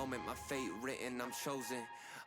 moment, my fate written, I'm chosen.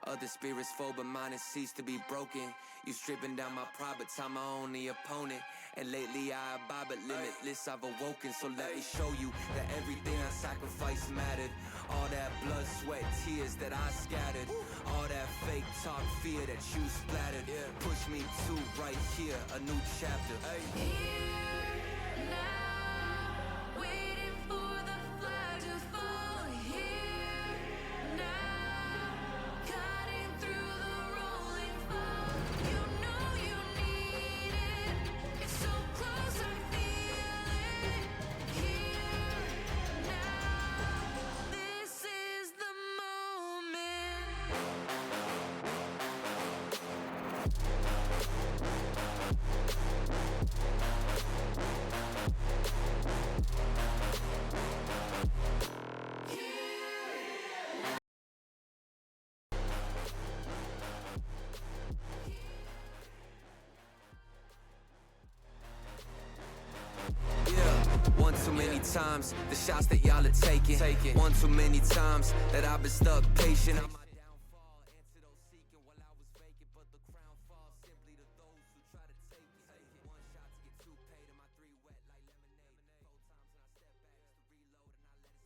Other spirits fall, but mine has ceased to be broken. You stripping down my pride, but time my only opponent. And lately I abide, but limitless I've awoken. So let me show you that everything I sacrificed mattered. All that blood, sweat, tears that I scattered. All that fake talk, fear that you splattered. Push me to right here, a new chapter. Here now, waiting for the flag to fall. Here now, cutting through the rolling fog. You know you need it. It's so close, I feel it. Here now, this is the moment. One too many times, the shots that y'all are taking. One too many times that I've been stuck patient. My downfall, answer those seeking while I was vacant, but the crown falls simply to those who try to take it. One shot to get two paid, and my three wet like lemonade. 4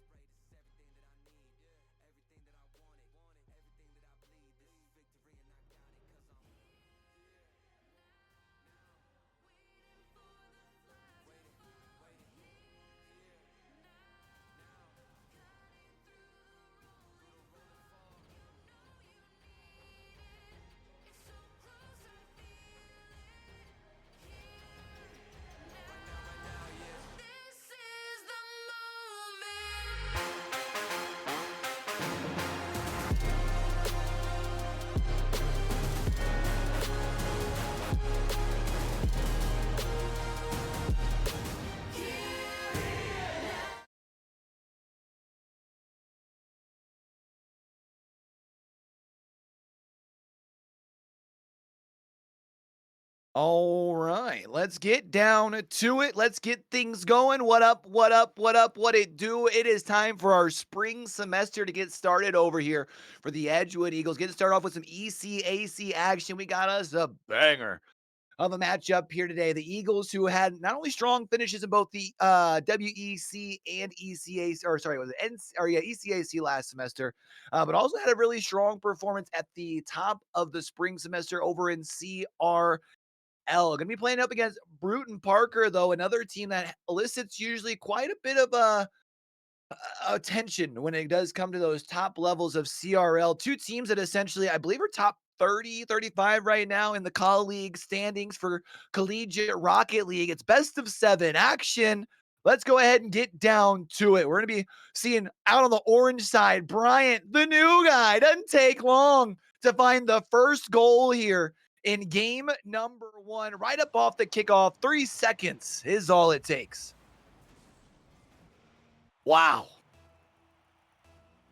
times and I step back to reload, and I let it spray. This is everything that I need, everything that I wanted, everything that I bleed. This is victory, and I got it, 'cause I'm This is the moment. All right, let's get down to it. Let's get things going. What up? What up? What up? What it do? It is time for our spring semester to get started over here for the Edgewood Eagles. Get started off with some ECAC action. We got us a banger of a matchup here today. The Eagles, who had not only strong finishes in both the WEC and ECAC, or sorry, was it ECAC last semester, but also had a really strong performance at the top of the spring semester over in CR. Going to be playing up against Brewton Parker, though, another team that elicits usually quite a bit of attention when it does come to those top levels of CRL. Two teams that essentially, I believe, are top 30, 35 right now in the colleague standings for Collegiate Rocket League. It's best of 7 action. Let's go ahead and get down to it. We're going to be seeing out on the orange side, Bryant, the new guy. Doesn't take long to find the first goal here in game number 1, right up off the kickoff. 3 seconds is all it takes. Wow.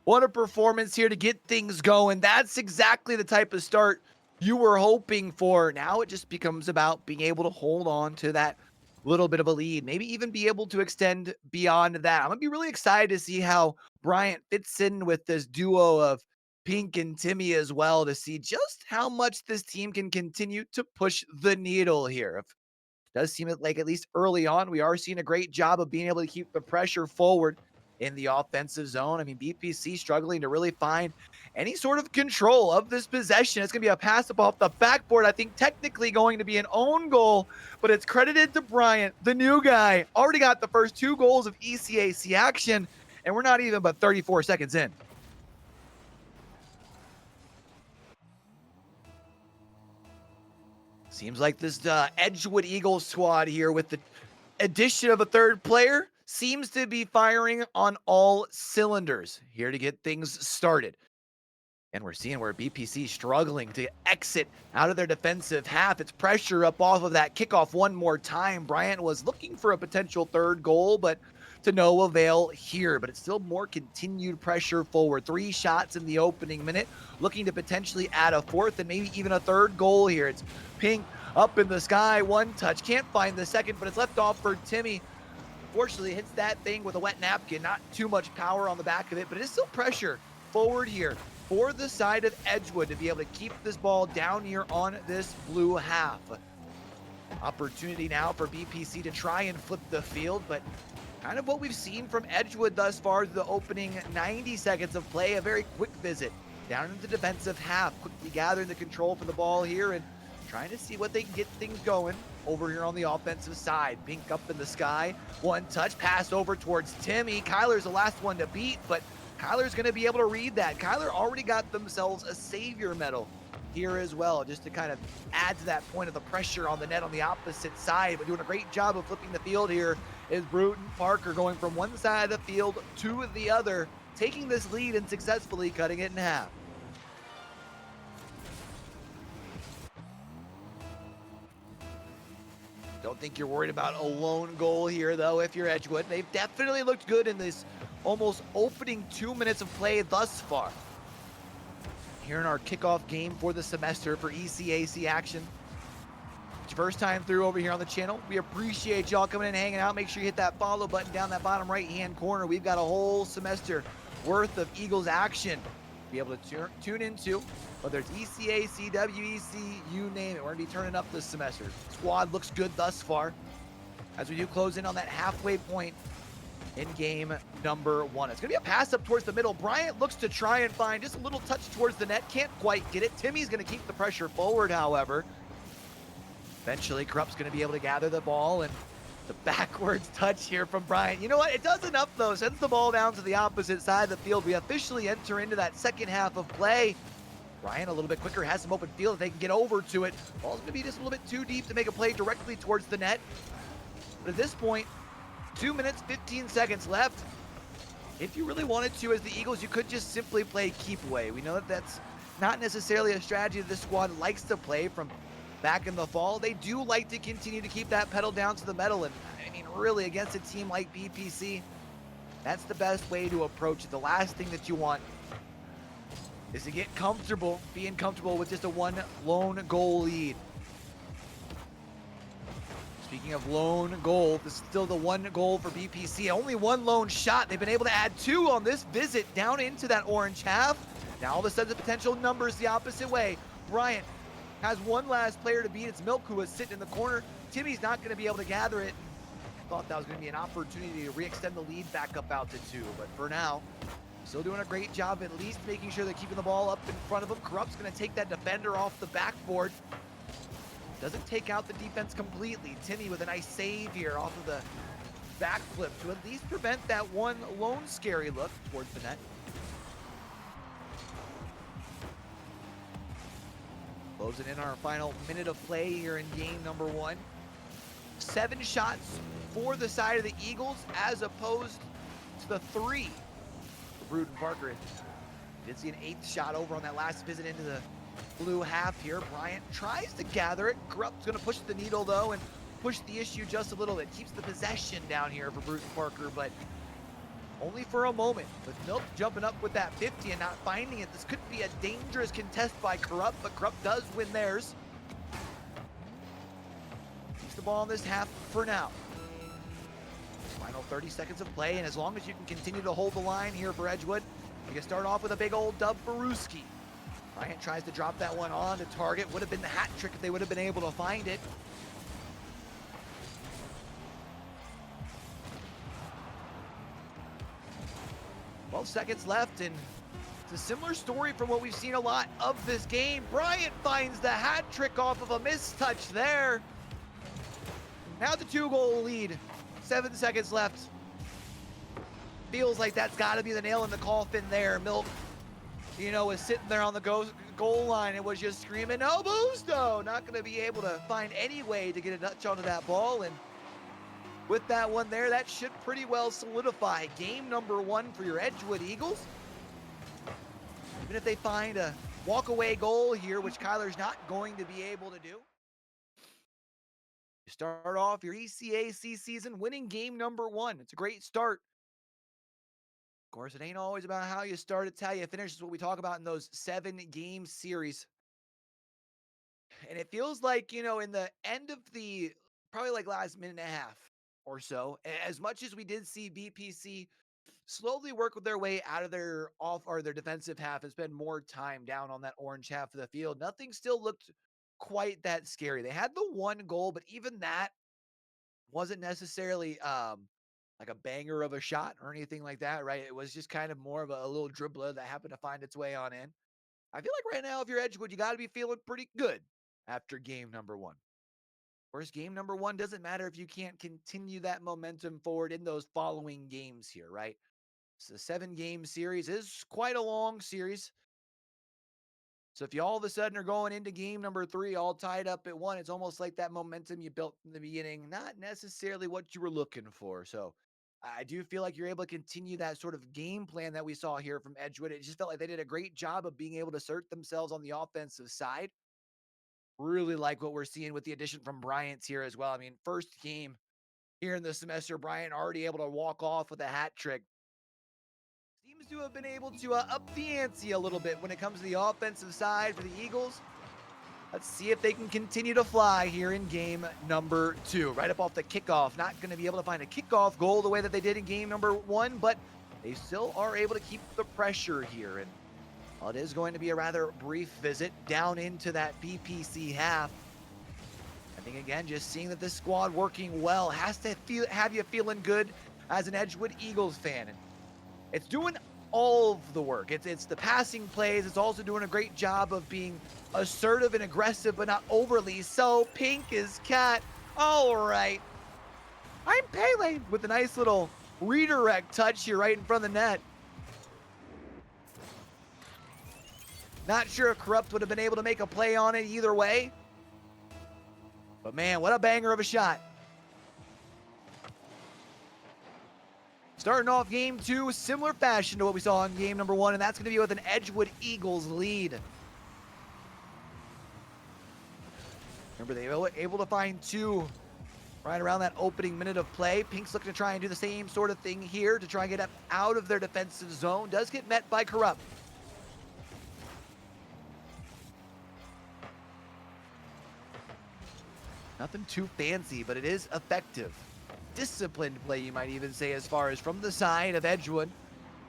What a performance here to get things going. That's exactly the type of start you were hoping for. Now it just becomes about being able to hold on to that little bit of a lead, maybe even be able to extend beyond that. I'm going to be really excited to see how Bryant fits in with this duo of Pink and Timmy as well, to see just how much this team can continue to push the needle here. It does seem like, at least early on, we are seeing a great job of being able to keep the pressure forward in the offensive zone. I mean, BPC struggling to really find any sort of control of this possession. It's going to be a pass up off the backboard. I think technically going to be an own goal, but it's credited to Bryant, the new guy. Already got the first 2 goals of ECAC action, and we're not even but 34 seconds in. Seems like this Edgewood Eagles squad here, with the addition of a third player, seems to be firing on all cylinders here to get things started. And we're seeing where BPC struggling to exit out of their defensive half. It's pressure up off of that kickoff one more time. Bryant was looking for a potential third goal, but to no avail here. But it's still more continued pressure forward. 3 shots in the opening minute, looking to potentially add a fourth and maybe even a third goal here. It's Pink up in the sky, 1 touch. Can't find the second, but it's left off for Timmy. Fortunately, hits that thing with a wet napkin. Not too much power on the back of it, but it is still pressure forward here for the side of Edgewood to be able to keep this ball down here on this blue half. Opportunity now for BPC to try and flip the field, but kind of what we've seen from Edgewood thus far through the opening 90 seconds of play, a very quick visit down into the defensive half, quickly gathering the control for the ball here and trying to see what they can get things going over here on the offensive side. Pink up in the sky, one touch, pass over towards Timmy. Kyler's the last one to beat, but Kyler's going to be able to read that. Kyler already got themselves a savior medal here as well, just to kind of add to that point of the pressure on the net on the opposite side, but doing a great job of flipping the field here is Brewton Parker, going from one side of the field to the other, taking this lead and successfully cutting it in half. Don't think you're worried about a lone goal here, though, if you're Edgewood. They've definitely looked good in this almost opening 2 minutes of play thus far. Here in our kickoff game for the semester for ECAC action. It's your first time through over here on the channel. We appreciate y'all coming in and hanging out. Make sure you hit that follow button down that bottom right-hand corner. We've got a whole semester worth of Eagles action to be able to tune into. Whether it's ECAC, WEC, you name it. We're going to be turning up this semester. Squad looks good thus far as we do close in on that halfway point in game number 1. It's going to be a pass up towards the middle. Bryant looks to try and find just a little touch towards the net. Can't quite get it. Timmy's going to keep the pressure forward, however. Eventually, Krupp's going to be able to gather the ball, and the backwards touch here from Bryant. You know what? It does enough, though. Sends the ball down to the opposite side of the field. We officially enter into that second half of play. Bryant a little bit quicker, has some open field if they can get over to it. Ball's going to be just a little bit too deep to make a play directly towards the net. But at this point, 2 minutes, 15 seconds left. If you really wanted to, as the Eagles, you could just simply play keep away. We know that that's not necessarily a strategy that this squad likes to play from back in the fall. They do like to continue to keep that pedal down to the metal. And I mean, really, against a team like BPC, that's the best way to approach it. The last thing that you want is to get comfortable, being comfortable with just a one lone goal lead. Speaking of lone goal, this is still the one goal for BPC. Only one lone shot. They've been able to add 2 on this visit down into that orange half. Now all of a sudden the potential numbers the opposite way. Bryant has one last player to beat. It's Milk, who is sitting in the corner. Timmy's not going to be able to gather it. Thought that was going to be an opportunity to re-extend the lead back up out to 2. But for now, still doing a great job at least making sure they're keeping the ball up in front of them. Krupp's going to take that defender off the backboard. Doesn't take out the defense completely. Timmy with a nice save here off of the backflip to at least prevent that one lone scary look towards the net. Closing in our final minute of play here in game number 1. 7 shots for the side of the Eagles as opposed to the 3 for Brewton Parker. Did see an 8th shot over on that last visit into the blue half here. Bryant tries to gather it. Krupp's going to push the needle, though, and push the issue just a little bit. Keeps the possession down here for Brewton Parker, but only for a moment. With Milk jumping up with that 50 and not finding it, this could be a dangerous contest by Krupp, but Krupp does win theirs. Keeps the ball in this half for now. Final 30 seconds of play, and as long as you can continue to hold the line here for Edgewood, you can start off with a big old dub for Ruski. Bryant tries to drop that one on to target. Would have been the hat trick if they would have been able to find it. Twelve seconds left, and it's a similar story from what we've seen a lot of this game. Bryant finds the hat trick off of a mistouch there. Now the 2-goal lead. 7 seconds left. Feels like that's got to be the nail in the coffin there. Milk, you know, was sitting there on the goal line and was just screaming, "No, Busto!" Not going to be able to find any way to get a touch onto that ball. And with that one there, that should pretty well solidify game number 1 for your Edgewood Eagles. Even if they find a walk-away goal here, which Kyler's not going to be able to do. You start off your ECAC season winning game number 1. It's a great start. Of course, it ain't always about how you start, it's how you finish. Is what we talk about in those 7-game series. And it feels like, you know, in the end of the, probably like last minute and a half or so, as much as we did see BPC slowly work their way out of their their defensive half and spend more time down on that orange half of the field. Nothing still looked quite that scary. They had the one goal, but even that wasn't necessarily like a banger of a shot or anything like that, right? It was just kind of more of a little dribbler that happened to find its way on in. I feel like right now, if you're Edgewood, you got to be feeling pretty good after game number one. Of course, game number one doesn't matter if you can't continue that momentum forward in those following games here, right? So the 7-game series is quite a long series. So if you all of a sudden are going into game number 3 all tied up at 1, it's almost like that momentum you built in the beginning, not necessarily what you were looking for. So I do feel like you're able to continue that sort of game plan that we saw here from Edgewood. It just felt like they did a great job of being able to assert themselves on the offensive side. Really like what we're seeing with the addition from Bryant's here as well. I mean, first game here in the semester, Bryant already able to walk off with a hat trick. Seems to have been able to up the ante a little bit when it comes to the offensive side for the Eagles. Let's see if they can continue to fly here in game number 2. Right up off the kickoff. Not going to be able to find a kickoff goal the way that they did in game number 1, but they still are able to keep the pressure here. And while it is going to be a rather brief visit down into that BPC half, I think, again, just seeing that this squad working well has to have you feeling good as an Edgewood Eagles fan. And it's doing all of the work. It's the passing plays. It's also doing a great job of being assertive and aggressive, but not overly so. Pink is cat. All right. I'm Pele with a nice little redirect touch here right in front of the net. Not sure if Corrupt would have been able to make a play on it either way. But man, what a banger of a shot. Starting off game 2, similar fashion to what we saw in game number 1, and that's going to be with an Edgewood Eagles lead. Remember, they were able to find 2 right around that opening minute of play. Pink's looking to try and do the same sort of thing here to try and get up out of their defensive zone. Does get met by Corrupt. Nothing too fancy, but it is effective. Disciplined play, you might even say, as far as from the side of Edgewood.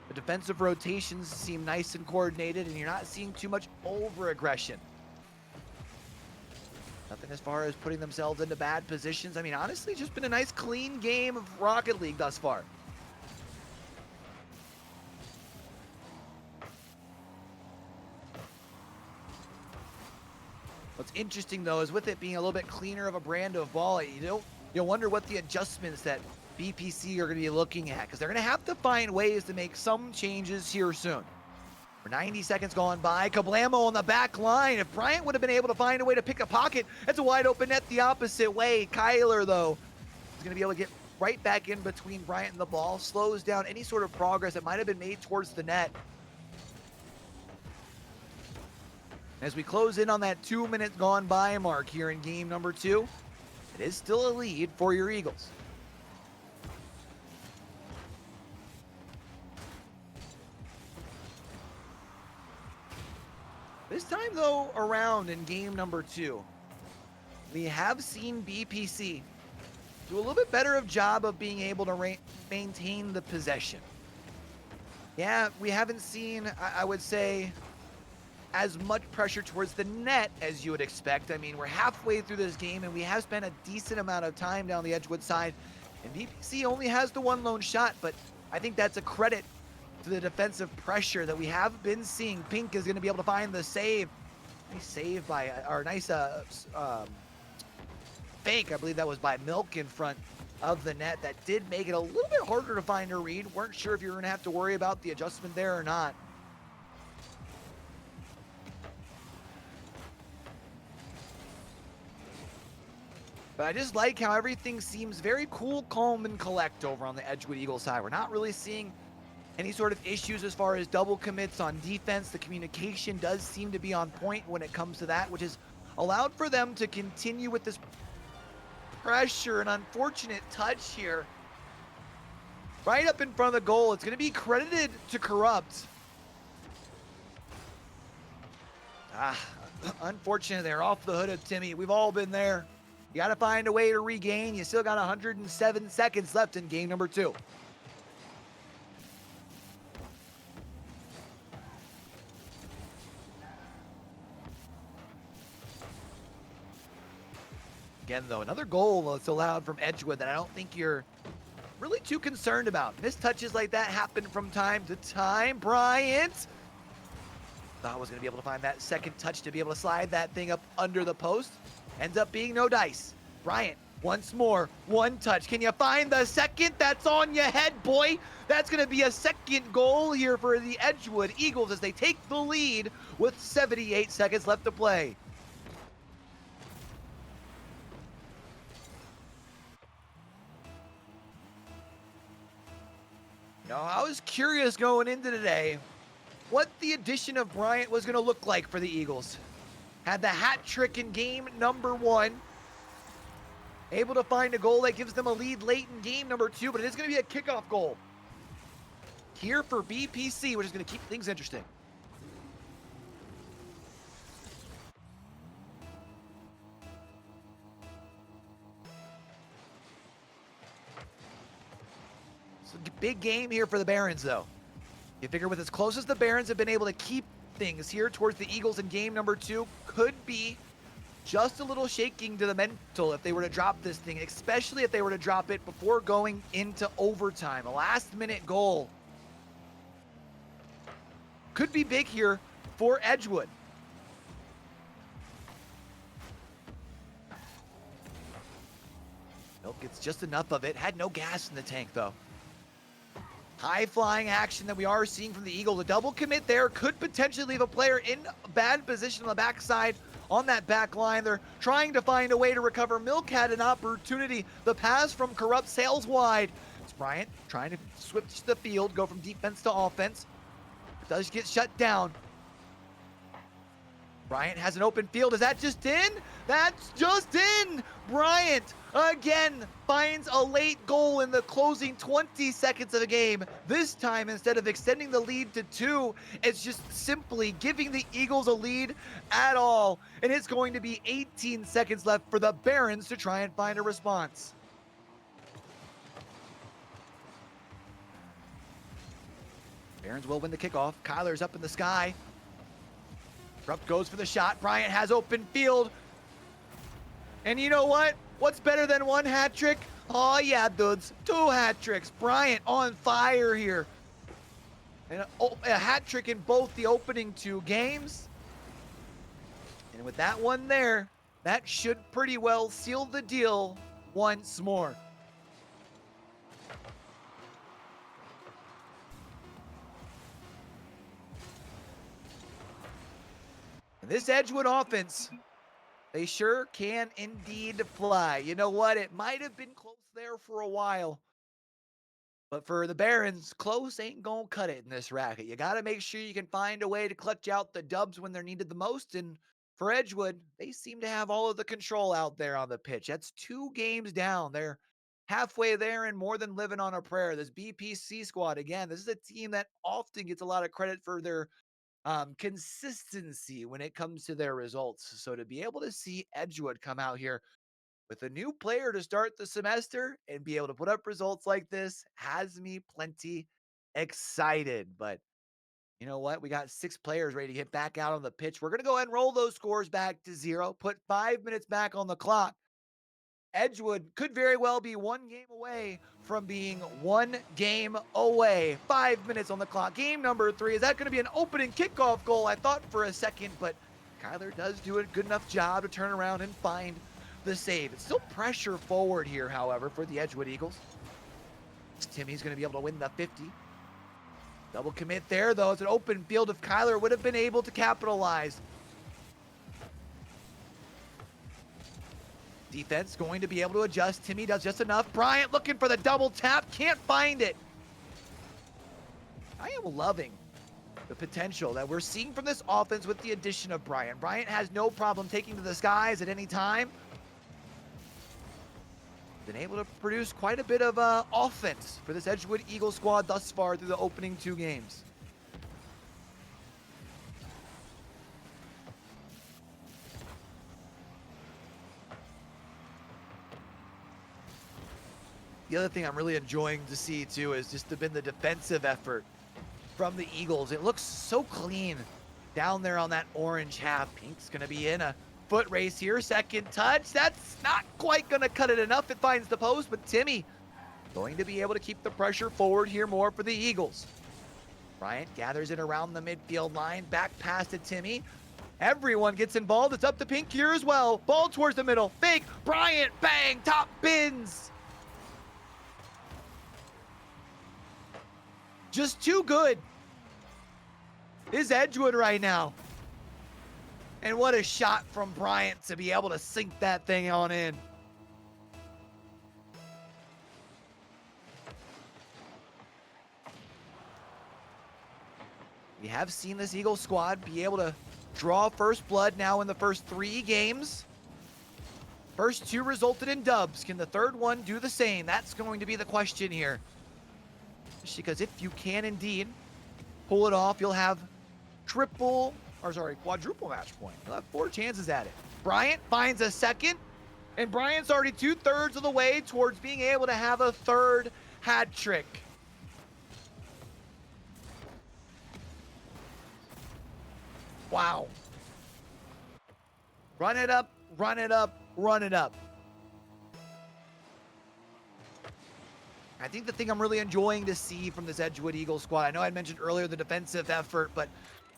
The defensive rotations seem nice and coordinated, and you're not seeing too much over-aggression. Nothing as far as putting themselves into bad positions. I mean, honestly, it's just been a nice, clean game of Rocket League thus far. What's interesting, though, is with it being a little bit cleaner of a brand of ball, you'll wonder what the adjustments that BPC are going to be looking at, because they're going to have to find ways to make some changes here soon. For 90 seconds gone by, Kablamo on the back line. If Bryant would have been able to find a way to pick a pocket, it's a wide open net the opposite way. Kyler, though, is going to be able to get right back in between Bryant and the ball, slows down any sort of progress that might have been made towards the net. As we close in on that 2 minutes gone by mark here in game number 2, it is still a lead for your Eagles. This time, though, around in game number 2, we have seen BPC do a little bit better of job of being able to maintain the possession. Yeah, we haven't seen, I would say, as much pressure towards the net as you would expect. I mean, we're halfway through this game, and we have spent a decent amount of time down the Edgewood side, and BPC only has the one lone shot, but I think that's a credit to the defensive pressure that we have been seeing. Pink is going to be able to find the save. Nice save by, or nice fake, I believe that was by Milk in front of the net. That did make it a little bit harder to find a read. Weren't sure if you were going to have to worry about the adjustment there or not. But I just like how everything seems very cool, calm, and collect over on the Edgewood Eagles side. We're not really seeing any sort of issues as far as double commits on defense. The communication does seem to be on point when it comes to that, which has allowed for them to continue with this pressure. An unfortunate touch here. Right up in front of the goal. It's going to be credited to Corrupt. Unfortunate they're off the hood of Timmy. We've all been there. You got to find a way to regain. You still got 107 seconds left in game number 2. Again, though, another goal that's allowed from Edgewood that I don't think you're really too concerned about. Missed touches like that happen from time to time. Bryant thought I was going to be able to find that second touch to be able to slide that thing up under the post. Ends up being no dice. Bryant, once more, one touch. Can you find the second? That's on your head, boy. That's going to be a second goal here for the Edgewood Eagles as they take the lead with 78 seconds left to play. Now, I was curious going into today what the addition of Bryant was going to look like for the Eagles. Had the hat trick in game number 1. Able to find a goal that gives them a lead late in game number 2, but it is going to be a kickoff goal here for BPC, which is going to keep things interesting. It's a big game here for the Barons, though. You figure with as close as the Barons have been able to keep things here towards the Eagles in game number 2, could be just a little shaking to the mental if they were to drop this thing, especially if they were to drop it before going into overtime. A last-minute goal could be big here for Edgewood. Milk gets just enough of it. Had no gas in the tank, though. High-flying action that we are seeing from the Eagles. A double commit there could potentially leave a player in a bad position on the backside on that back line. They're trying to find a way to recover. Milk had an opportunity. The pass from Corrupt sails wide. It's Bryant trying to switch the field, go from defense to offense. It does get shut down. Bryant has an open field. Is that just in? That's just in! Bryant again finds a late goal in the closing 20 seconds of the game. This time, instead of extending the lead to 2, it's just simply giving the Eagles a lead at all. And it's going to be 18 seconds left for the Barons to try and find a response. Barons will win the kickoff. Kyler's up in the sky. Rupp goes for the shot. Bryant has open field. And you know what? What's better than one hat trick? Oh yeah, dudes. 2 hat tricks. Bryant on fire here. And a hat trick in both the opening 2 games. And with that one there, that should pretty well seal the deal once more. This Edgewood offense, they sure can indeed fly. You know what? It might have been close there for a while. But for the Barons, close ain't gonna cut it in this racket. You gotta make sure you can find a way to clutch out the dubs when they're needed the most. And for Edgewood, they seem to have all of the control out there on the pitch. That's 2 games down. They're halfway there and more than living on a prayer. This BPC squad, again, this is a team that often gets a lot of credit for their consistency when it comes to their results. So to be able to see Edgewood come out here with a new player to start the semester and be able to put up results like this has me plenty excited. But you know what? We got 6 players ready to get back out on the pitch. We're going to go ahead and roll those scores back to 0, put 5 minutes back on the clock. Edgewood could very well be 1 game away from being 1 game away. 5 minutes on the clock. Game number 3. Is that going to be an opening kickoff goal? I thought for a second, but Kyler does do a good enough job to turn around and find the save. It's still pressure forward here, however, for the Edgewood Eagles. Timmy's going to be able to win the 50. Double commit there, though. It's an open field. If Kyler would have been able to capitalize. Defense going to be able to adjust. Timmy does just enough. Bryant looking for the double tap. Can't find it. I am loving the potential that we're seeing from this offense with the addition of Bryant. Bryant has no problem taking to the skies at any time. Been able to produce quite a bit of offense for this Edgewood Eagle squad thus far through the opening 2 games. The other thing I'm really enjoying to see, too, is just been the defensive effort from the Eagles. It looks so clean down there on that orange half. Pink's going to be in a foot race here. Second touch. That's not quite going to cut it enough. It finds the post, but Timmy going to be able to keep the pressure forward here more for the Eagles. Bryant gathers it around the midfield line. Back pass to Timmy. Everyone gets involved. It's up to Pink here as well. Ball towards the middle. Fake. Bryant. Bang. Top bins. Just too good is Edgewood right now. And what a shot from Bryant to be able to sink that thing on in. We have seen this Eagles squad be able to draw first blood now in the first 3 games. First 2 resulted in dubs. Can the third one do the same? That's going to be the question here. Because if you can indeed pull it off, you'll have quadruple match point. You'll have 4 chances at it. Bryant finds a second, and Bryant's already 2/3 of the way towards being able to have a third hat trick. Wow. Run it up, run it up, run it up. I think the thing I'm really enjoying to see from this Edgewood Eagles squad, I know I mentioned earlier the defensive effort, but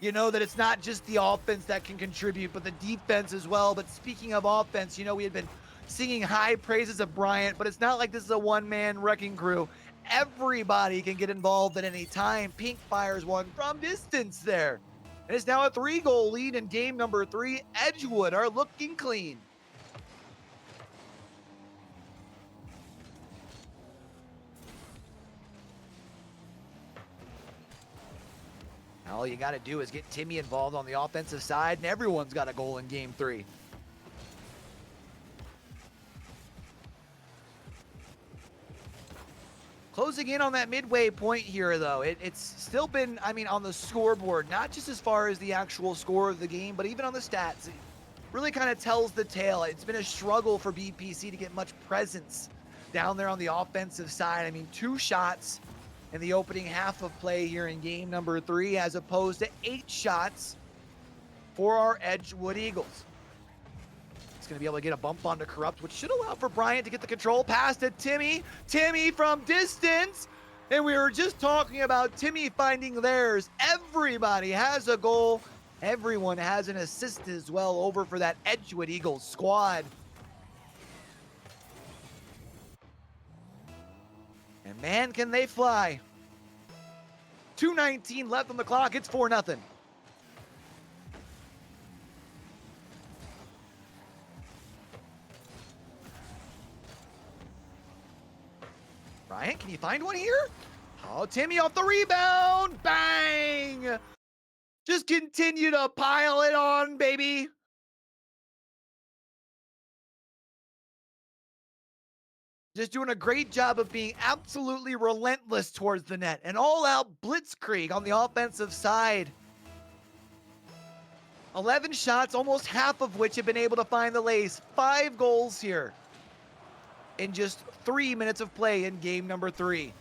you know that it's not just the offense that can contribute, but the defense as well. But speaking of offense, you know, we had been singing high praises of Bryant, but it's not like this is a one-man wrecking crew. Everybody can get involved at any time. Pink fires one from distance there. And it's now a 3-goal lead in game number 3. Edgewood are looking clean. All you got to do is get Timmy involved on the offensive side, and everyone's got a goal in game 3. Closing in on that midway point here, though. It's still been, I mean, on the scoreboard, not just as far as the actual score of the game, but even on the stats. It really kind of tells the tale. It's been a struggle for BPC to get much presence down there on the offensive side. I mean, 2 shots in the opening half of play here in game number 3, as opposed to 8 shots for our Edgewood Eagles. It's going to be able to get a bump onto Corrupt, which should allow for Bryant to get the control pass to Timmy. Timmy from distance. And we were just talking about Timmy finding theirs. Everybody has a goal. Everyone has an assist as well over for that Edgewood Eagles squad. And man, can they fly. 2:19 left on the clock. It's 4-0. Ryan, can you find one here? Oh, Timmy off the rebound. Bang! Just continue to pile it on, baby. Just doing a great job of being absolutely relentless towards the net. An all-out blitzkrieg on the offensive side. 11 shots, almost half of which have been able to find the lace. 5 goals here in just 3 minutes of play in game number 3.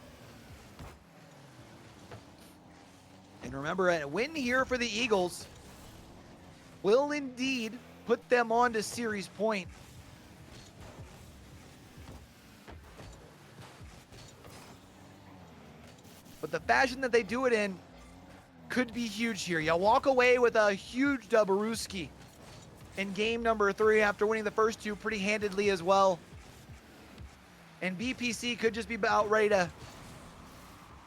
And remember, a win here for the Eagles will indeed put them on to series point. But the fashion that they do it in could be huge here. You walk away with a huge Dabaruski in game number 3 after winning the first 2 pretty handedly as well. And BPC could just be about ready to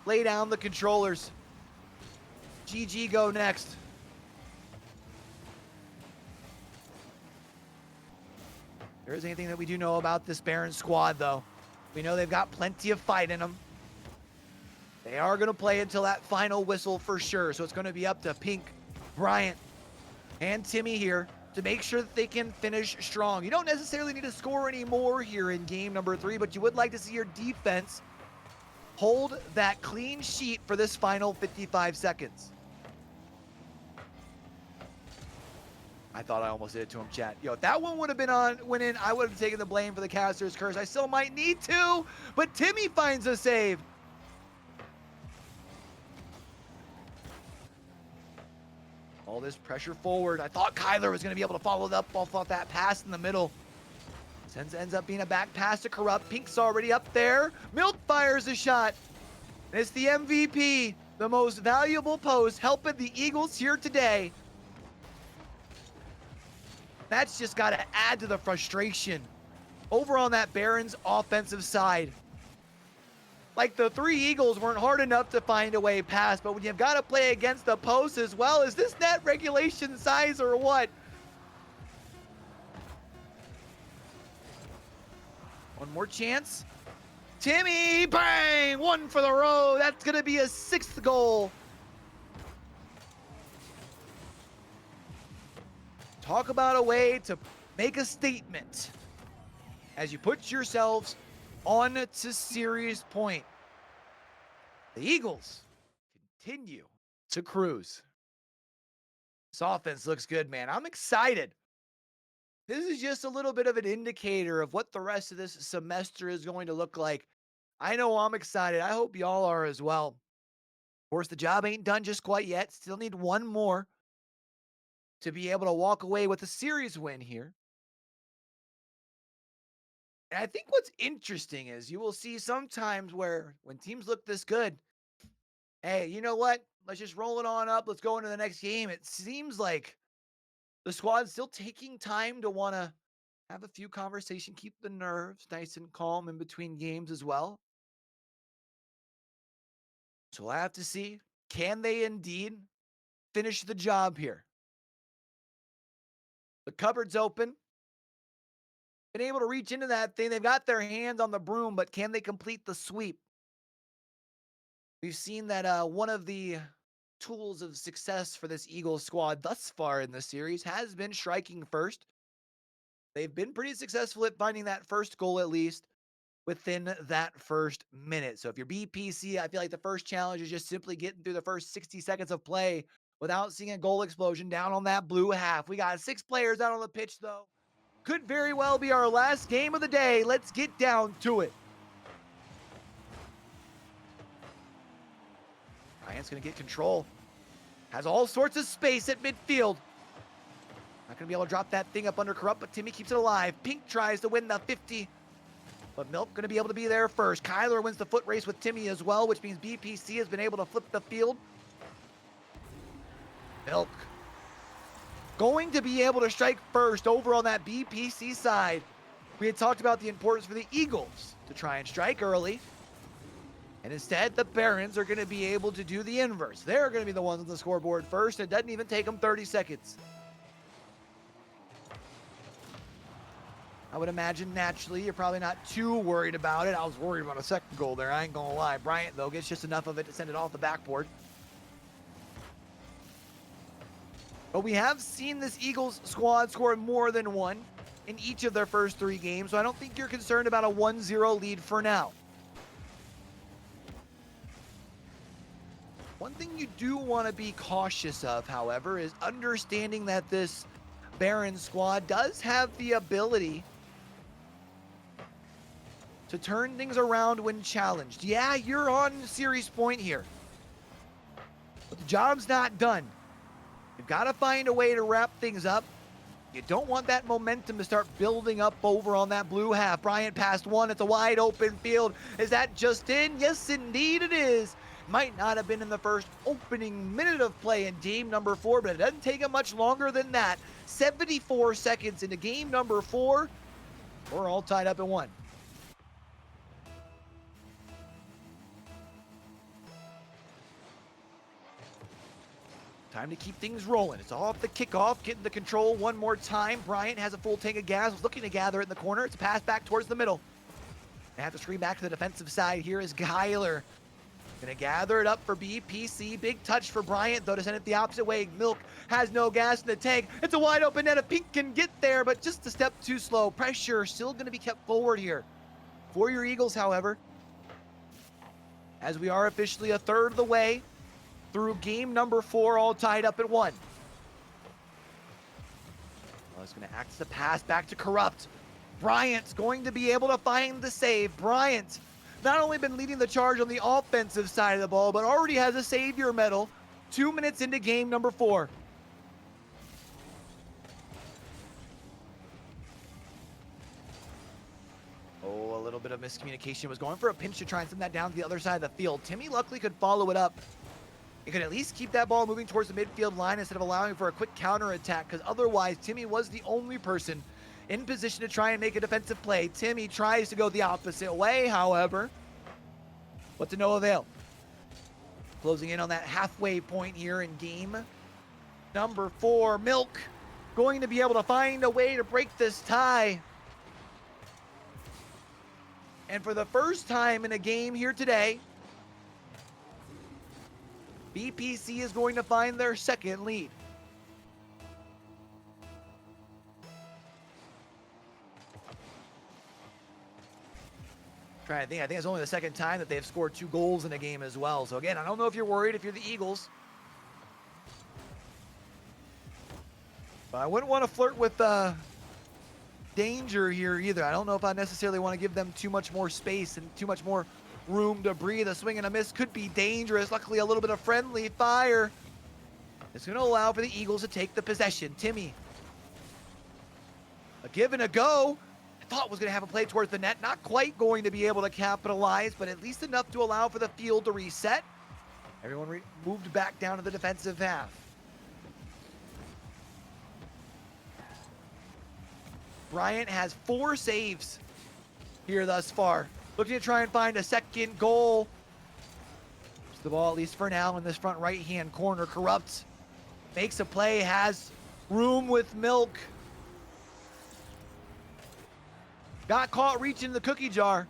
lay down the controllers. GG go next. There isn't anything that we do know about this Baron squad, though. We know they've got plenty of fight in them. They are going to play until that final whistle for sure. So it's going to be up to Pink, Bryant, and Timmy here to make sure that they can finish strong. You don't necessarily need to score any more here in game number 3, but you would like to see your defense hold that clean sheet for this final 55 seconds. I thought I almost did it to him, chat. Yo, if that one would have been went in, I would have taken the blame for the caster's curse. I still might need to, but Timmy finds a save. All this pressure forward. I thought Kyler was going to be able to follow it up off that pass in the middle. Ends up being a back pass to Corrupt. Pink's already up there. Milk fires a shot. And it's the MVP, the most valuable post, helping the Eagles here today. That's just got to add to the frustration over on that Barons offensive side. Like the three Eagles weren't hard enough to find a way past, but when you've got to play against the post as well, is this net regulation size or what? One more chance. Timmy, bang! One for the road. That's going to be a 6th goal. Talk about a way to make a statement as you put yourselves on to series point. The Eagles continue to cruise. This offense looks good, man. I'm excited. This is just a little bit of an indicator of what the rest of this semester is going to look like. I know I'm excited. I hope y'all are as well. Of course, the job ain't done just quite yet. Still need one more to be able to walk away with a series win here. And I think what's interesting is you will see sometimes where when teams look this good, hey, you know what? Let's just roll it on up. Let's go into the next game. It seems like the squad's still taking time to want to have a few conversations, keep the nerves nice and calm in between games as well. So we'll have to see, can they indeed finish the job here? The cupboard's open. Been able to reach into that thing. They've got their hands on the broom, but can they complete the sweep? We've seen that one of the tools of success for this Eagles squad thus far in the series has been striking first. They've been pretty successful at finding that first goal, at least within that first minute. So if you're BPC, I feel like the first challenge is just simply getting through the first 60 seconds of play without seeing a goal explosion down on that blue half. We got 6 players out on the pitch, though. Could very well be our last game of the day. Let's get down to it. Bryant's going to get control. Has all sorts of space at midfield. Not going to be able to drop that thing up under Corrupt, but Timmy keeps it alive. Pink tries to win the 50. But Milk going to be able to be there first. Kyler wins the foot race with Timmy as well, which means BPC has been able to flip the field. Milk going to be able to strike first over on that BPC side. We had talked about the importance for the Eagles to try and strike early. And instead, the Barons are going to be able to do the inverse. They're going to be the ones on the scoreboard first. It doesn't even take them 30 seconds. I would imagine naturally you're probably not too worried about it. I was worried about a second goal there, I ain't gonna lie. Bryant, though, gets just enough of it to send it off the backboard. But we have seen this Eagles squad score more than one in each of their first 3 games, so I don't think you're concerned about a 1-0 lead for now. One thing you do want to be cautious of, however, is understanding that this Baron squad does have the ability to turn things around when challenged. Yeah, you're on series point here, but the job's not done. You've got to find a way to wrap things up. You don't want that momentum to start building up over on that blue half. Bryant passed one. It's a wide open field. Is that just in? Yes, indeed it is. Might not have been in the first opening minute of play in game number 4, but it doesn't take him much longer than that. 74 seconds into game number 4. We're all tied up at 1. Time to keep things rolling. It's off the kickoff, getting the control one more time. Bryant has a full tank of gas, looking to gather it in the corner. It's a pass back towards the middle. They have to screen back to the defensive side. Here is Kyler. Gonna gather it up for BPC. Big touch for Bryant, though, to send it the opposite way. Milk has no gas in the tank. It's a wide open net. If Pink can get there, but just a step too slow. Pressure still gonna be kept forward here for your Eagles, however, as we are officially a third of the way through game number 4, all tied up at 1. Well, it's gonna act as a pass back to Corrupt. Bryant's going to be able to find the save. Bryant not only been leading the charge on the offensive side of the ball, but already has a savior medal 2 minutes into game number 4. bit of miscommunication. Was going for a pinch to try and send that down to the other side of the field. Timmy luckily could follow it up. He could at least keep that ball moving towards the midfield line instead of allowing for a quick counter attack, because otherwise Timmy was the only person in position to try and make a defensive play. Timmy tries to go the opposite way, however, but to no avail. Closing in on that halfway point here in game number 4. Milk going to be able to find a way to break this tie. And for the first time in a game here today, BPC is going to find their second lead. I think it's only the second time that they've scored 2 goals in a game as well. So again, I don't know if you're worried if you're the Eagles. But I wouldn't want to flirt with danger here either. I don't know if I necessarily want to give them too much more space and too much more room to breathe. A swing and a miss could be dangerous. Luckily, a little bit of friendly fire. It's going to allow for the Eagles to take the possession. Timmy. A give and a go. I thought was going to have a play towards the net. Not quite going to be able to capitalize, but at least enough to allow for the field to reset. Everyone moved back down to the defensive half. Bryant has 4 saves here thus far. Looking to try and find a second goal. The ball, at least for now, in this front right-hand corner. Corrupt makes a play, has room with Milk. Got caught reaching the cookie jar.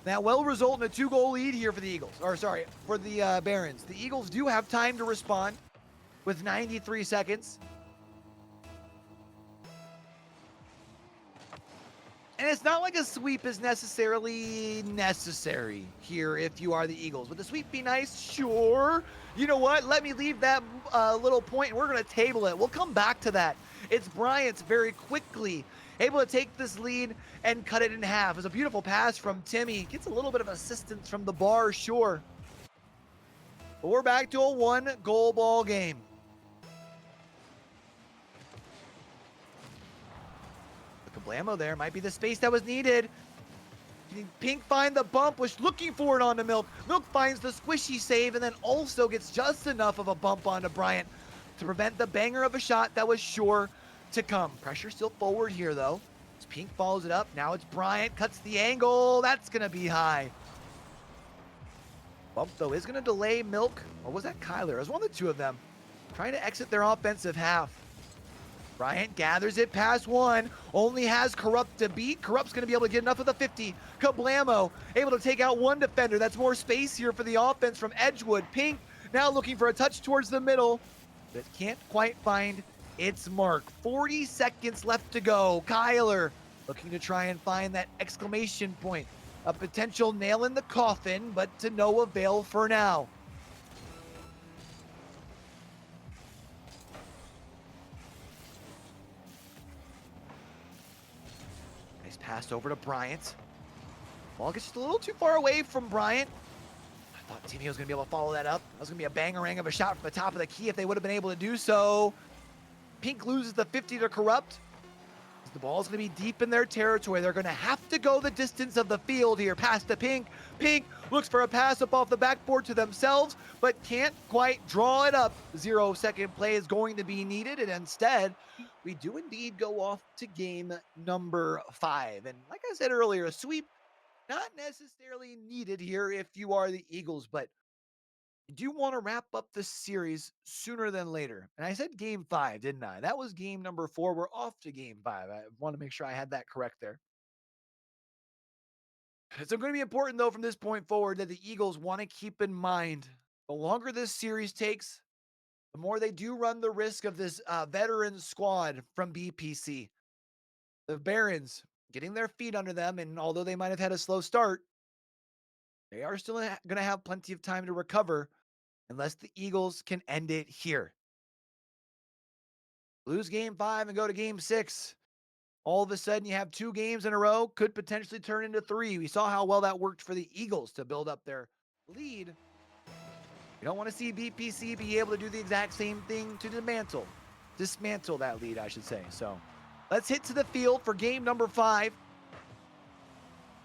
That will result in a 2-goal lead here for the Eagles. Or sorry, for the Barons. The Eagles do have time to respond with 93 seconds. And it's not like a sweep is necessarily necessary here if you are the Eagles. Would the sweep be nice? Sure. You know what? Let me leave that little point and we're going to table it. We'll come back to that. It's Bryant's very quickly able to take this lead and cut it in half. It's a beautiful pass from Timmy. Gets a little bit of assistance from the bar, sure. But we're back to a 1-goal ball game. Kablamo there might be the space that was needed. Pink find the bump, was looking for it onto Milk. Milk finds the squishy save and then also gets just enough of a bump onto Bryant to prevent the banger of a shot that was sure to come. Pressure still forward here though. As Pink follows it up, now it's Bryant, cuts the angle. That's gonna be high. Bump though is gonna delay Milk, or was that Kyler? It was one of the two of them trying to exit their offensive half. Bryant gathers it past one, only has Corrupt to beat. Corrupt's going to be able to get enough of the 50. Kablamo able to take out one defender. That's more space here for the offense from Edgewood. Pink now looking for a touch towards the middle, but it can't quite find its mark. 40 seconds left to go. Kyler looking to try and find that exclamation point. A potential nail in the coffin, but to no avail for now. Passed over to Bryant. Ball gets just a little too far away from Bryant. I thought Timmy was going to be able to follow that up. That was going to be a bangerang of a shot from the top of the key if they would have been able to do so. Pink loses the 50 to Corrupt. The ball's going to be deep in their territory. They're going to have to go the distance of the field here. Pass to Pink. Pink looks for a pass up off the backboard to themselves, but can't quite draw it up. 0-second play is going to be needed, and instead, we do indeed go off to game number 5. And like I said earlier, a sweep not necessarily needed here if you are the Eagles, but you do want to wrap up the series sooner than later. And I said game 5, didn't I? That was game number 4. We're off to game 5. I want to make sure I had that correct there. It's going to be important, though, from this point forward that the Eagles want to keep in mind the longer this series takes, the more they do run the risk of this veteran squad from BPC. The Barons getting their feet under them, and although they might have had a slow start, they are still going to have plenty of time to recover unless the Eagles can end it here. Lose game 5 and go to game 6. All of a sudden, you have 2 games in a row, could potentially turn into 3. We saw how well that worked for the Eagles to build up their lead. You don't want to see BPC be able to do the exact same thing to dismantle that lead, I should say. So let's hit to the field for game number 5.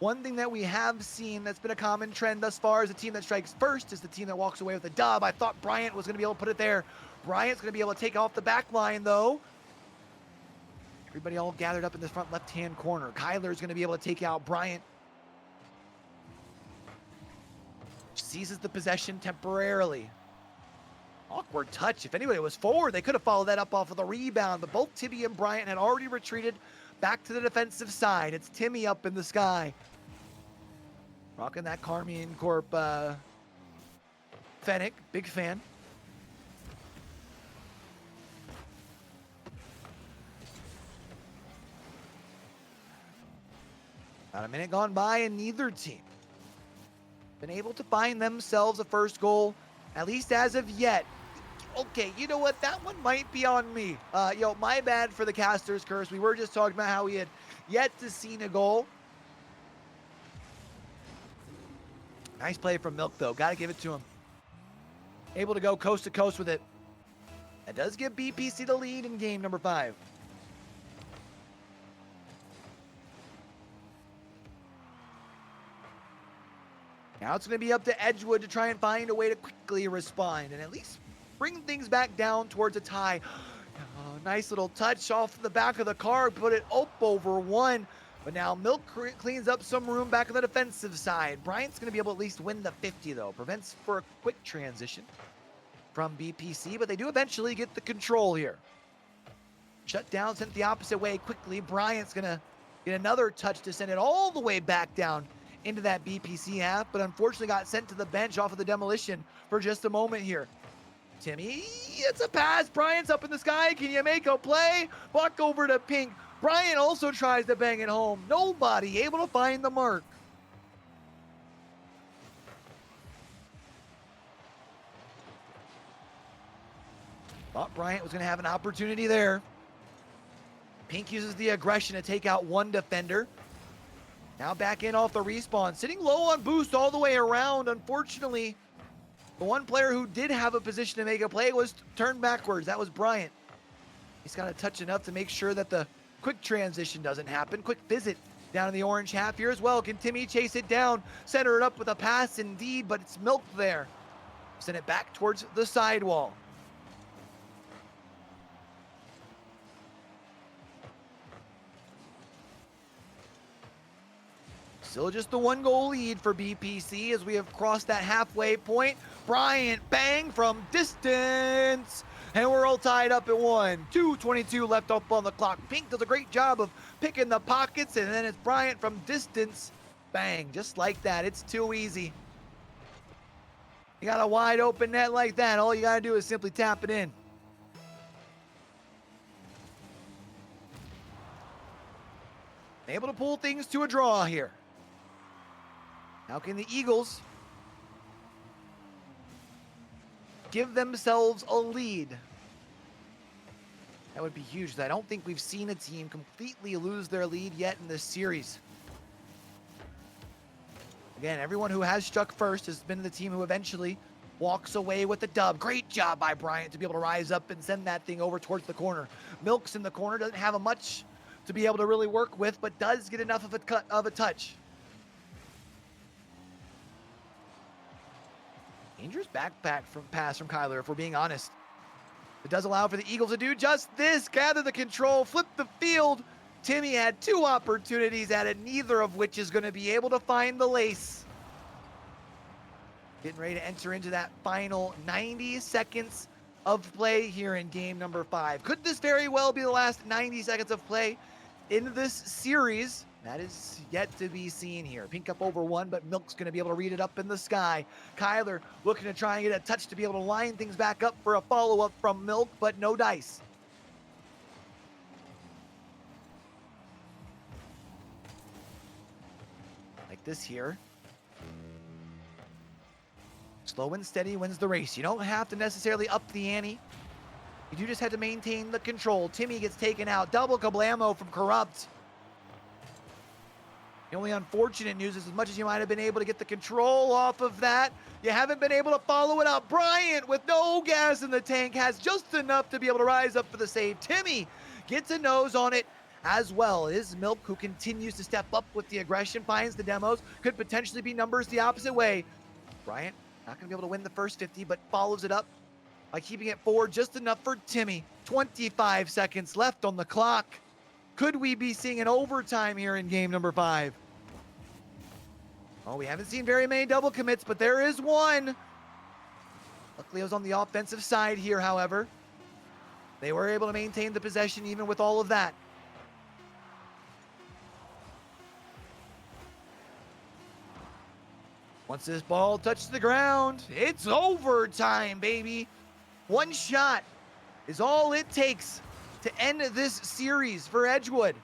One thing that we have seen that's been a common trend thus far is the team that strikes first is the team that walks away with a dub. I thought Bryant was going to be able to put it there. Bryant's going to be able to take off the back line, though. Everybody all gathered up in this front left-hand corner. Kyler's going to be able to take out Bryant. Seizes the possession temporarily. Awkward touch. If anybody was forward, they could have followed that up off of the rebound, but both Timmy and Bryant had already retreated back to the defensive side. It's Timmy up in the sky. Rocking that Carmine Corp Fennec. Big fan. About a minute gone by and neither team been able to find themselves a first goal, at least as of yet. Okay, you know what? That one might be on me. My bad for the caster's curse. We were just talking about how we had yet to see a goal. Nice play from Milk, though. Got to give it to him. Able to go coast to coast with it. That does give BPC the lead in game number 5. Now it's going to be up to Edgewood to try and find a way to quickly respond and at least bring things back down towards a tie. Oh, nice little touch off the back of the car, put it up over one. But now Milk cleans up some room back on the defensive side. Bryant's going to be able to at least win the 50, though. Prevents for a quick transition from BPC, but they do eventually get the control here. Shut down, sent the opposite way quickly. Bryant's going to get another touch to send it all the way back down into that BPC half, but unfortunately got sent to the bench off of the demolition for just a moment here. Timmy, it's a pass. Bryant's up in the sky. Can you make a play? Buck over to Pink. Bryant also tries to bang it home. Nobody able to find the mark. Thought Bryant was going to have an opportunity there. Pink uses the aggression to take out one defender. Now back in off the respawn. Sitting low on boost all the way around. Unfortunately, the one player who did have a position to make a play was turned backwards. That was Bryant. He's got to touch enough to make sure that the quick transition doesn't happen. Quick visit down in the orange half here as well. Can Timmy chase it down? Center it up with a pass indeed, but it's Milk there. Send it back towards the sidewall. Still just the 1-goal lead for BPC as we have crossed that halfway point. Bryant, bang from distance. And we're all tied up at 1. 2:22 left up on the clock. Pink does a great job of picking the pockets, and then it's Bryant from distance. Bang, just like that. It's too easy. You got a wide open net like that. All you got to do is simply tap it in. Able to pull things to a draw here. How can the Eagles give themselves a lead? That would be huge. I don't think we've seen a team completely lose their lead yet in this series. Again, everyone who has struck first has been the team who eventually walks away with the dub. Great job by Bryant to be able to rise up and send that thing over towards the corner. Milk's in the corner, doesn't have a much to be able to really work with, but does get enough of a touch. Dangerous backpack pass from Kyler, if we're being honest. It does allow for the Eagles to do just this. Gather the control, flip the field. Timmy had 2 opportunities at it, neither of which is going to be able to find the lace. Getting ready to enter into that final 90 seconds of play here in game number 5. Could this very well be the last 90 seconds of play in this series? That is yet to be seen here. Pink up over 1, but Milk's going to be able to read it up in the sky. Kyler looking to try and get a touch to be able to line things back up for a follow-up from Milk, but no dice. Like this here. Slow and steady wins the race. You don't have to necessarily up the ante. You do just have to maintain the control. Timmy gets taken out. Double kablamo from Corrupt. The only unfortunate news is as much as you might have been able to get the control off of that, you haven't been able to follow it up. Bryant, with no gas in the tank, has just enough to be able to rise up for the save. Timmy gets a nose on it, as well. It is Milk who continues to step up with the aggression, finds the demos, could potentially be numbers the opposite way. Bryant not going to be able to win the first 50, but follows it up by keeping it forward just enough for Timmy. 25 seconds left on the clock. Could we be seeing an overtime here in game number 5? Oh, we haven't seen very many double commits, but there is one. Luckily, it was on the offensive side here, however. They were able to maintain the possession even with all of that. Once this ball touches the ground, it's overtime, baby. One shot is all it takes to end this series for Edgewood.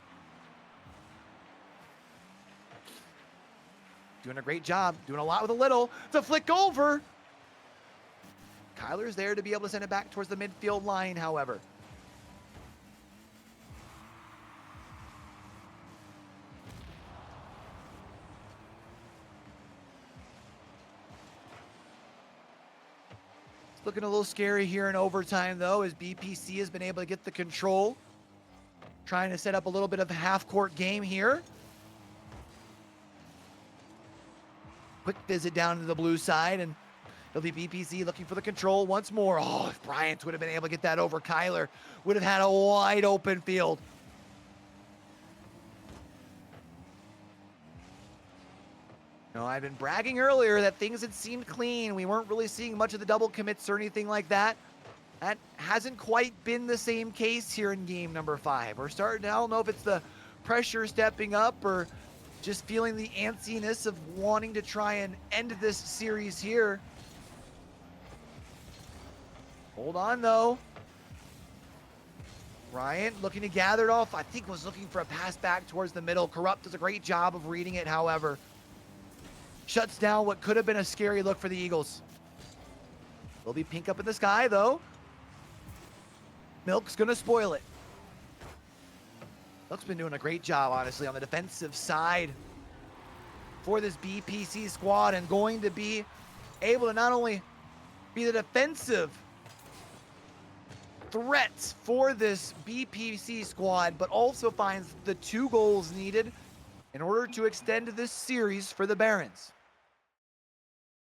Doing a great job, doing a lot with a little. To flick over. Kyler's there to be able to send it back towards the midfield line, however. It's looking a little scary here in overtime, though, as BPC has been able to get the control. Trying to set up a little bit of a half-court game here. Quick visit down to the blue side, and it'll be BPC looking for the control once more. Oh, if Bryant would have been able to get that over Kyler, would have had a wide open field. No, I've been bragging earlier that things had seemed clean. We weren't really seeing much of the double commits or anything like that. That hasn't quite been the same case here in game number 5. We're starting to, I don't know if it's the pressure stepping up or just feeling the antsiness of wanting to try and end this series here. Hold on, though. Bryant looking to gather it off. I think was looking for a pass back towards the middle. Corrupt does a great job of reading it, however. Shuts down what could have been a scary look for the Eagles. Will be pink up in the sky, though. Milk's going to spoil it. Milk's been doing a great job, honestly, on the defensive side for this BPC squad, and going to be able to not only be the defensive threats for this BPC squad, but also finds the 2 goals needed in order to extend this series for the Barons.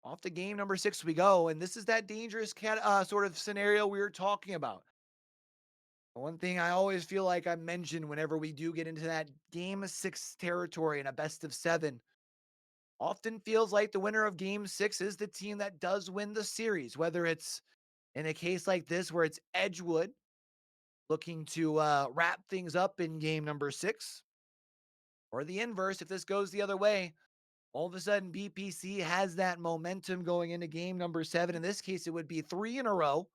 Off to game number 6 we go, and this is that dangerous sort of scenario we were talking about. One thing I always feel like I mention whenever we do get into that game 6 territory in a best of 7, often feels like the winner of game 6 is the team that does win the series, whether it's in a case like this where it's Edgewood looking to wrap things up in game number 6, or the inverse, if this goes the other way. All of a sudden, BPC has that momentum going into game number 7. In this case, it would be 3 in a row,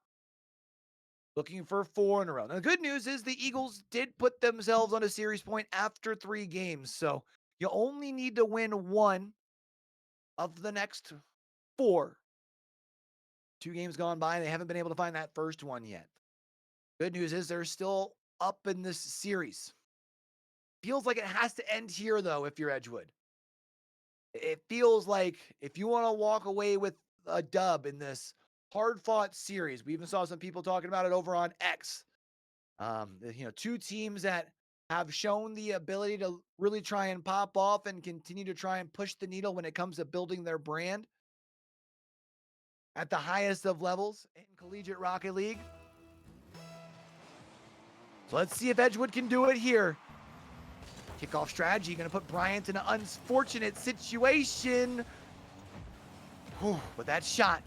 looking for 4 in a row. Now, the good news is the Eagles did put themselves on a series point after 3 games, so you only need to win 1 of the next 4. 2 games gone by, they haven't been able to find that first one yet. Good news is they're still up in this series. Feels like it has to end here, though, if you're Edgewood. It feels like if you want to walk away with a dub in this hard-fought series, we even saw some people talking about it over on X. 2 teams that have shown the ability to really try and pop off and continue to try and push the needle when it comes to building their brand at the highest of levels in Collegiate Rocket League. So let's see if Edgewood can do it here. Kickoff strategy, going to put Bryant in an unfortunate situation. But that shot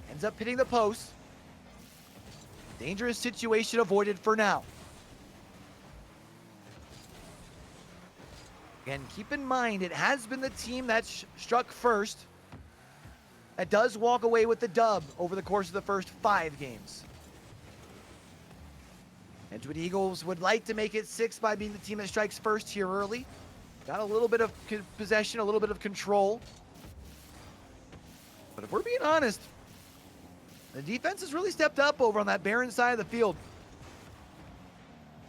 ends up hitting the post. Dangerous situation avoided for now. Again, keep in mind, it has been the team that struck first that does walk away with the dub over the course of the first 5 games. Edgewood Eagles would like to make it 6 by being the team that strikes first here early. Got a little bit of possession, a little bit of control. But if we're being honest, the defense has really stepped up over on that Baron side of the field.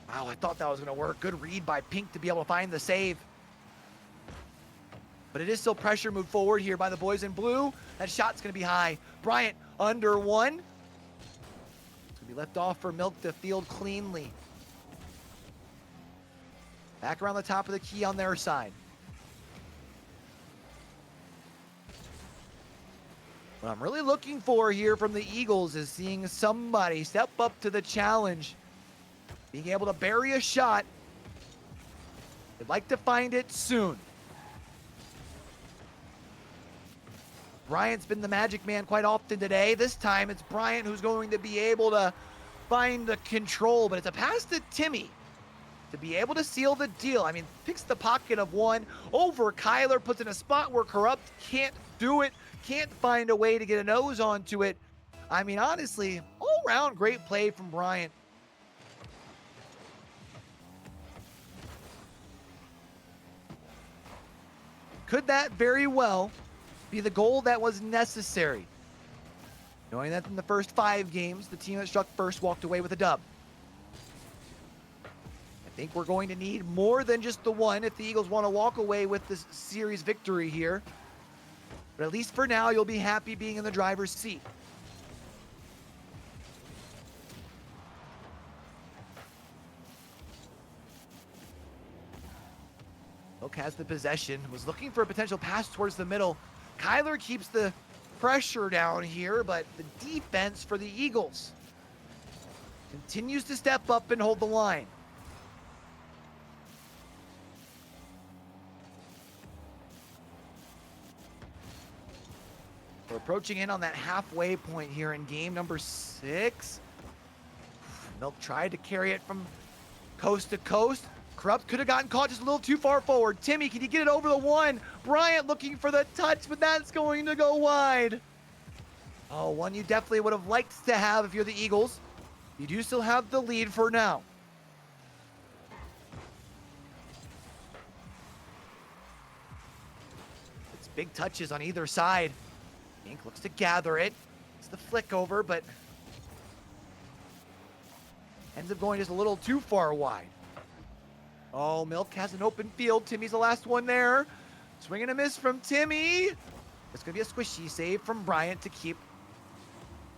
Wow, I thought that was going to work. Good read by Pink to be able to find the save. But it is still pressure move forward here by the boys in blue. That shot's going to be high. Bryant under 1. Be left off for Milk to field cleanly. Back around the top of the key on their side. What I'm really looking for here from the Eagles is seeing somebody step up to the challenge, being able to bury a shot. They'd like to find it soon. Bryant's been the magic man quite often today. This time it's Bryant who's going to be able to find the control, but it's a pass to Timmy to be able to seal the deal. I mean, picks the pocket of one over Kyler, puts in a spot where Corrupt can't do it, can't find a way to get a nose onto it. I mean, honestly, all around great play from Bryant. Could that very well be the goal that was necessary? Knowing that in the first 5 games, the team that struck first walked away with a dub. I think we're going to need more than just the one if the Eagles want to walk away with this series victory here. But at least for now, you'll be happy being in the driver's seat. Milk has the possession, was looking for a potential pass towards the middle. Kyler keeps the pressure down here, but the defense for the Eagles continues to step up and hold the line. We're approaching in on that halfway point here in game number 6. Milk tried to carry it from coast to coast. Corrupt could have gotten caught just a little too far forward. Timmy, can you get it over the one? Bryant looking for the touch, but that's going to go wide. Oh, one you definitely would have liked to have if you're the Eagles. You do still have the lead for now. It's big touches on either side. Ink looks to gather it. It's the flick over, but ends up going just a little too far wide. Oh, Milk has an open field. Timmy's the last one there. Swing and a miss from Timmy. It's going to be a squishy save from Bryant to keep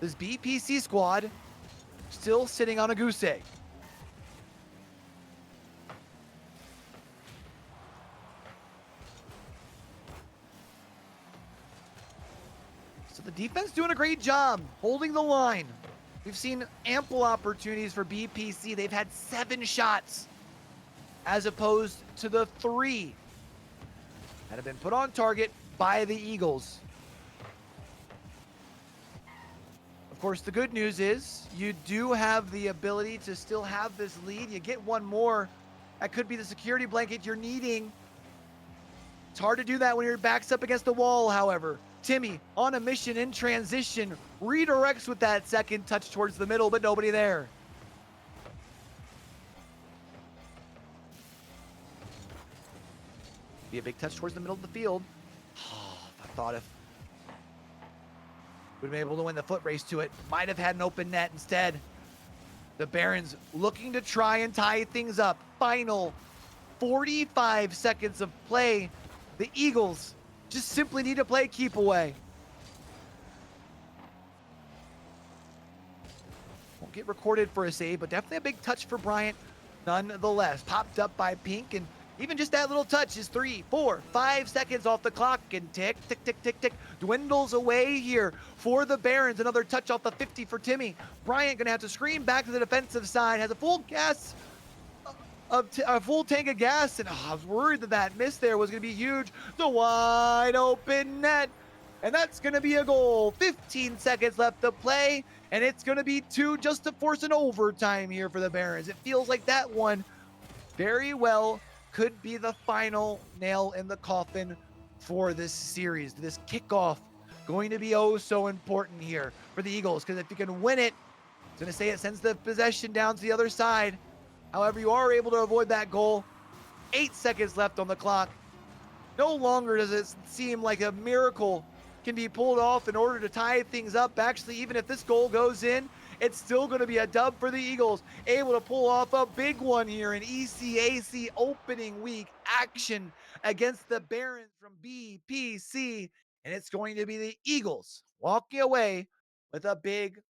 this BPC squad still sitting on a goose egg. So the defense doing a great job holding the line. We've seen ample opportunities for BPC. They've had 7 shots as opposed to the 3 that have been put on target by the Eagles. Of course, the good news is you do have the ability to still have this lead. You get one more. That could be the security blanket you're needing. It's hard to do that when your back's up against the wall, however. Timmy on a mission in transition, redirects with that second touch towards the middle, but nobody there. Be a big touch towards the middle of the field. Oh, I thought if would have been able to win the foot race to it. Might have had an open net instead. The Barons looking to try and tie things up. Final 45 seconds of play. The Eagles just simply need to play keep away. Won't get recorded for a save, but definitely a big touch for Bryant nonetheless. Popped up by Pink, and even just that little touch is 3, 4, 5 seconds off the clock, and tick, tick, tick, tick, tick, dwindles away here for the Barons. Another touch off the 50 for Timmy. Bryant gonna have to scream back to the defensive side, has a full gas, a full tank of gas, and I was worried that that miss there was gonna be huge. The wide open net, and that's gonna be a goal. 15 seconds left to play, and it's gonna be 2 just to force an overtime here for the Barons. It feels like that one very well could be the final nail in the coffin for this series. This kickoff going to be oh so important here for the Eagles, because if you can win it, it's going to say it sends the possession down to the other side. However, you are able to avoid that goal. 8 seconds left on the clock. No longer does it seem like a miracle can be pulled off in order to tie things up. Actually, even if this goal goes in, it's still going to be a dub for the Eagles. Able to pull off a big one here in ECAC opening week action against the Barons from BPC. And it's going to be the Eagles walking away with a big